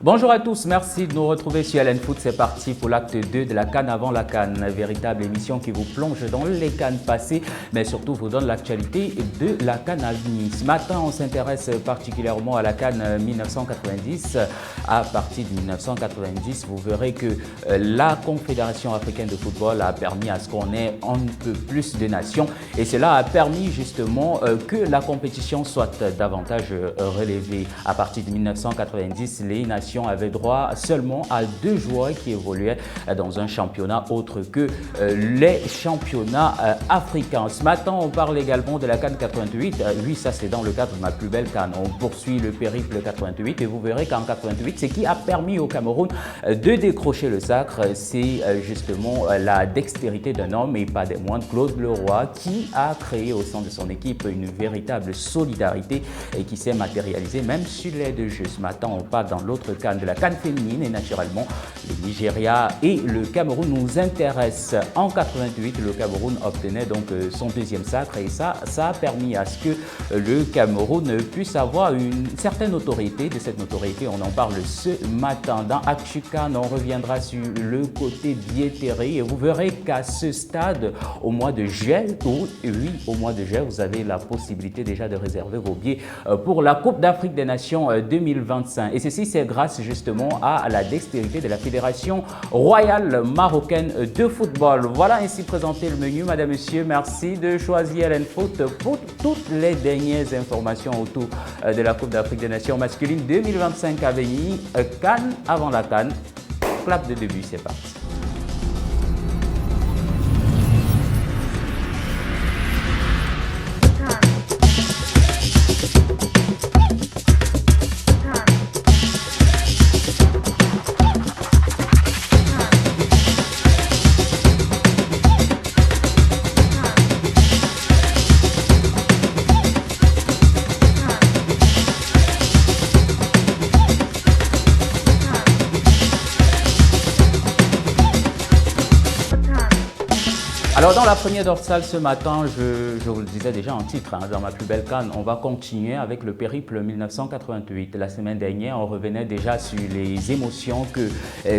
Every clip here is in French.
Bonjour à tous, merci de nous retrouver sur LN Foot. C'est parti pour l'acte 2 de la CAN avant la CAN. Véritable émission qui vous plonge dans les CAN passées, mais surtout vous donne l'actualité de la CAN à venir. Ce matin, on s'intéresse particulièrement à la CAN 1990. À partir de 1990, vous verrez que la Confédération africaine de football a permis à ce qu'on ait un peu plus de nations. Et cela a permis justement que la compétition soit davantage relevée. À partir de 1990, les nations avaient droit seulement à 2 joueurs qui évoluaient dans un championnat autre que les championnats africains. Ce matin, on parle également de la CAN 88. Oui, ça c'est dans le cadre de ma plus belle CAN. On poursuit le périple 88 et vous verrez qu'en 88, ce qui a permis au Cameroun de décrocher le sacre, c'est justement la dextérité d'un homme et pas des moindres, Claude Leroy, qui a créé au sein de son équipe une véritable solidarité et qui s'est matérialisée même sur les 2 jeux. Ce matin, on parle dans l'autre CAN de la CAN féminine et naturellement le Nigeria et le Cameroun nous intéressent. En 88, le Cameroun obtenait donc son 2e sacre et ça a permis à ce que le Cameroun puisse avoir une certaine autorité. De cette notoriété, on en parle ce matin. Dans Actu CAN, on reviendra sur le côté billetterie et vous verrez qu'à ce stade, au mois de juillet, au mois de juillet, vous avez la possibilité déjà de réserver vos billets pour la Coupe d'Afrique des Nations 2025. Et ceci, c'est grâce justement à la dextérité de la Fédération royale marocaine de football. Voilà ainsi présenté le menu. Madame, Monsieur, merci de choisir LN Foot pour toutes les dernières informations autour de la Coupe d'Afrique des Nations masculine 2025 à venir. CAN avant la CAN. Clap de début, c'est parti. Alors dans la première dorsale ce matin, je vous le disais déjà en titre, dans ma plus belle CAN, on va continuer avec le périple 1988. La semaine dernière, on revenait déjà sur les émotions que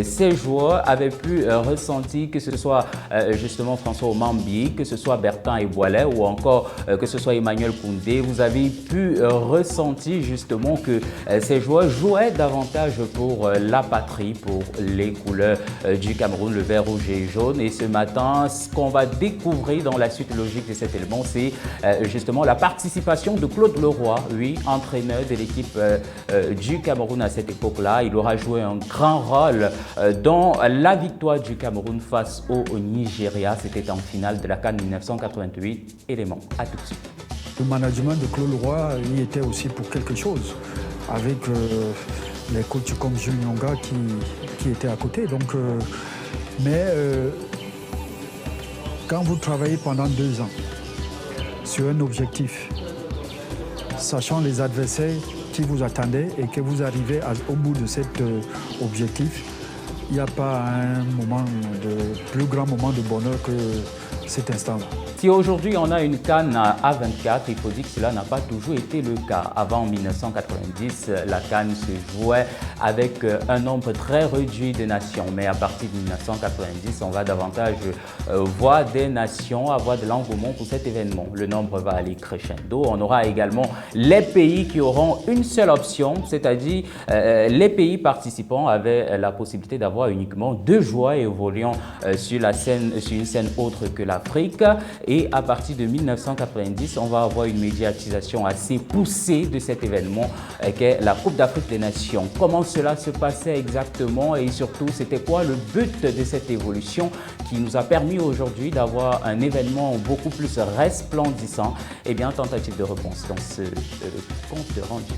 ces joueurs avaient pu ressentir, que ce soit justement François Omambi, que ce soit Bertin Eboilet ou encore que ce soit Emmanuel Koundé. Vous avez pu ressentir justement que ces joueurs jouaient davantage pour la patrie, pour les couleurs du Cameroun, le vert, rouge et jaune. Et ce matin, ce qu'on va découvrir dans la suite logique de cet élément, c'est justement la participation de Claude Leroy, oui, entraîneur de l'équipe du Cameroun à cette époque-là. Il aura joué un grand rôle dans la victoire du Cameroun face au Nigeria. C'était en finale de la CAN 1988. Élément, à tout de suite. Le management de Claude Leroy y était aussi pour quelque chose, avec les coachs comme Jules Nyonga qui étaient à côté. Donc, quand vous travaillez pendant 2 ans sur un objectif, sachant les adversaires qui vous attendaient et que vous arrivez au bout de cet objectif, il n'y a pas un plus grand moment de bonheur que cet instant-là. Si aujourd'hui on a une CAN à 24, il faut dire que cela n'a pas toujours été le cas. Avant 1990, la CAN se jouait avec un nombre très réduit de nations. Mais à partir de 1990, on va davantage voir des nations avoir de l'engouement pour cet événement. Le nombre va aller crescendo. On aura également les pays qui auront une seule option, c'est-à-dire les pays participants avaient la possibilité d'avoir uniquement 2 joueurs évoluant sur une scène autre que l'Afrique. Et à partir de 1990, on va avoir une médiatisation assez poussée de cet événement qu'est la Coupe d'Afrique des Nations. Comment cela se passait exactement et surtout, c'était quoi le but de cette évolution qui nous a permis aujourd'hui d'avoir un événement beaucoup plus resplendissant? Eh bien, tentative de réponse dans ce compte rendu.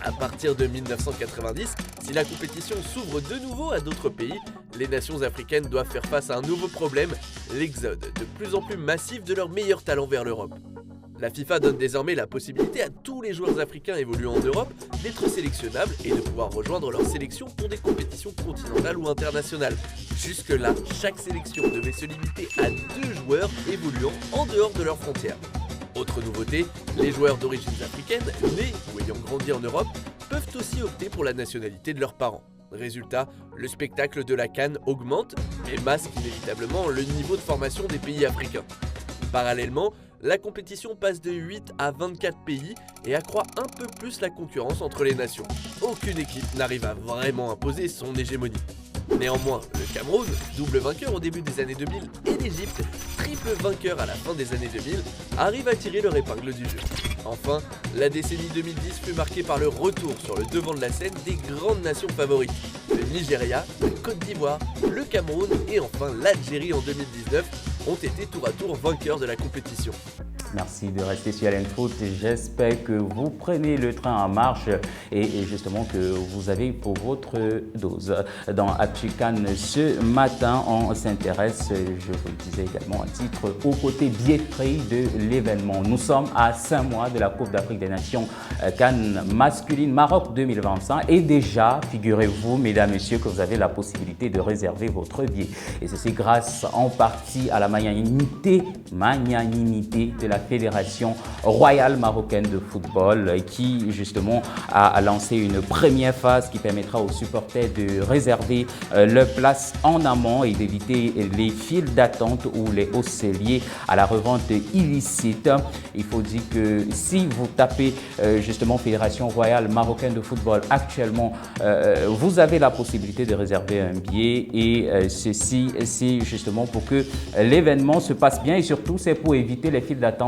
À partir de 1990, si la compétition s'ouvre de nouveau à d'autres pays, les nations africaines doivent faire face à un nouveau problème, l'exode de plus en plus massif de leurs meilleurs talents vers l'Europe. La FIFA donne désormais la possibilité à tous les joueurs africains évoluant en Europe d'être sélectionnables et de pouvoir rejoindre leur sélection pour des compétitions continentales ou internationales. Jusque-là, chaque sélection devait se limiter à 2 joueurs évoluant en dehors de leurs frontières. Autre nouveauté, les joueurs d'origine africaine, nés ou ayant grandi en Europe, peuvent aussi opter pour la nationalité de leurs parents. Résultat, le spectacle de la CAN augmente et masque inévitablement le niveau de formation des pays africains. Parallèlement, la compétition passe de 8 à 24 pays et accroît un peu plus la concurrence entre les nations. Aucune équipe n'arrive à vraiment imposer son hégémonie. Néanmoins, le Cameroun, double vainqueur au début des années 2000, et l'Égypte, triple vainqueur à la fin des années 2000, arrivent à tirer leur épingle du jeu. Enfin, la décennie 2010 fut marquée par le retour sur le devant de la scène des grandes nations favorites. Le Nigeria, la Côte d'Ivoire, le Cameroun et enfin l'Algérie en 2019 ont été tour à tour vainqueurs de la compétition. Merci de rester sur LN Foot. J'espère que vous prenez le train en marche et justement que vous avez pour votre dose. Dans ActuCan ce matin, on s'intéresse, je vous le disais également en titre, au côté billetterie de l'événement. Nous sommes à 5 mois de la Coupe d'Afrique des Nations CAN masculine Maroc 2025 et déjà, figurez-vous, mesdames, messieurs, que vous avez la possibilité de réserver votre billet. Et ceci grâce en partie à la magnanimité de la Fédération royale marocaine de football qui justement a lancé une première phase qui permettra aux supporters de réserver leur place en amont et d'éviter les files d'attente ou les hausseliers à la revente illicite. Il faut dire que si vous tapez justement Fédération royale marocaine de football actuellement, vous avez la possibilité de réserver un billet et ceci c'est justement pour que l'événement se passe bien et surtout c'est pour éviter les files d'attente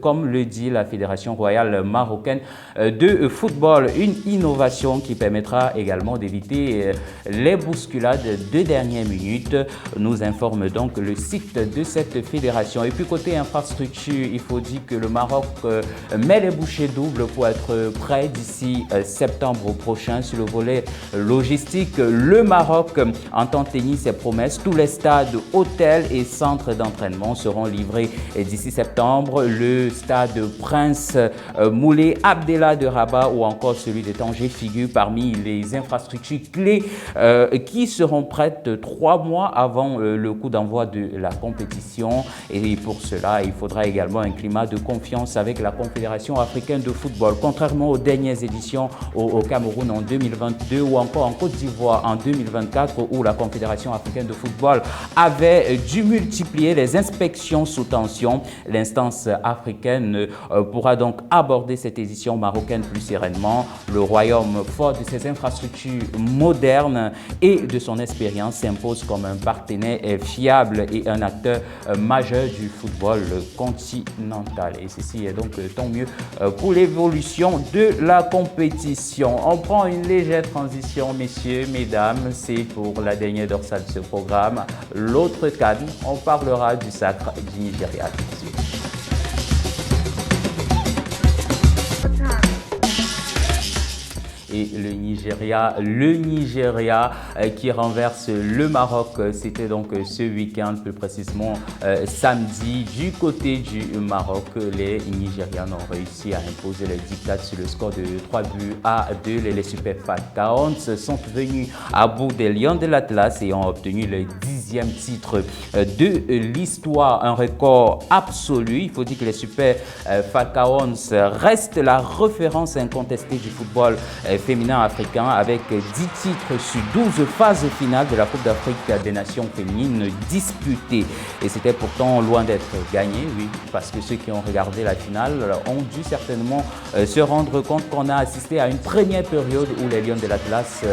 comme le dit la Fédération royale marocaine de football. Une innovation qui permettra également d'éviter les bousculades de dernière minute, nous informe donc le site de cette fédération. Et puis côté infrastructure, il faut dire que le Maroc met les bouchées doubles pour être prêt d'ici septembre prochain sur le volet logistique. Le Maroc entend tenir ses promesses. Tous les stades, hôtels et centres d'entraînement seront livrés d'ici septembre. Le stade Prince Moulay Abdellah de Rabat ou encore celui de Tanger figurent parmi les infrastructures clés qui seront prêtes 3 mois avant le coup d'envoi de la compétition. Et pour cela, il faudra également un climat de confiance avec la Confédération africaine de football. Contrairement aux dernières éditions au Cameroun en 2022 ou encore en Côte d'Ivoire en 2024 où la Confédération africaine de football avait dû multiplier les inspections sous tension, l'instance africaine pourra donc aborder cette édition marocaine plus sereinement. Le royaume, fort de ses infrastructures modernes et de son expérience, s'impose comme un partenaire fiable et un acteur majeur du football continental. Et ceci est donc tant mieux pour l'évolution de la compétition. On prend une légère transition, messieurs, mesdames, c'est pour la dernière dorsale de ce programme. L'autre CAN, on parlera du sacre du Nigeria. Et le Nigeria qui renverse le Maroc, c'était donc ce week-end, plus précisément samedi. Du côté du Maroc, les Nigérians ont réussi à imposer les diktats sur le score de 3-2. Les Super Falcons sont venus à bout des Lions de l'Atlas et ont obtenu le 10e titre de l'histoire, un record absolu. Il faut dire que les Super Falcons restent la référence incontestée du football féminin africain avec 10 titres sur 12 phases finales de la Coupe d'Afrique des Nations féminines disputées. Et c'était pourtant loin d'être gagné, oui, parce que ceux qui ont regardé la finale ont dû certainement se rendre compte qu'on a assisté à une première période où les Lions de l'Atlas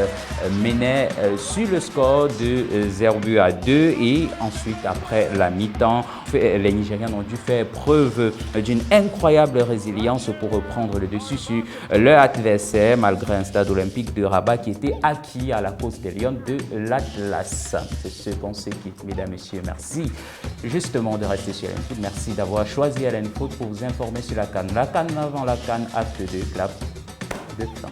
menaient sur le score de 0-2 et ensuite, après la mi-temps, les Nigérians ont dû faire preuve d'une incroyable résilience pour reprendre le dessus sur leur adversaire malgré un stade olympique de Rabat qui était acquis à la cause des Lions de l'Atlas. C'est ce qu'on se quitte, mesdames, messieurs. Merci justement de rester sur LN Foot. Merci d'avoir choisi LN Foot pour vous informer sur la CAN. La CAN avant la CAN, acte 2, clap de fin.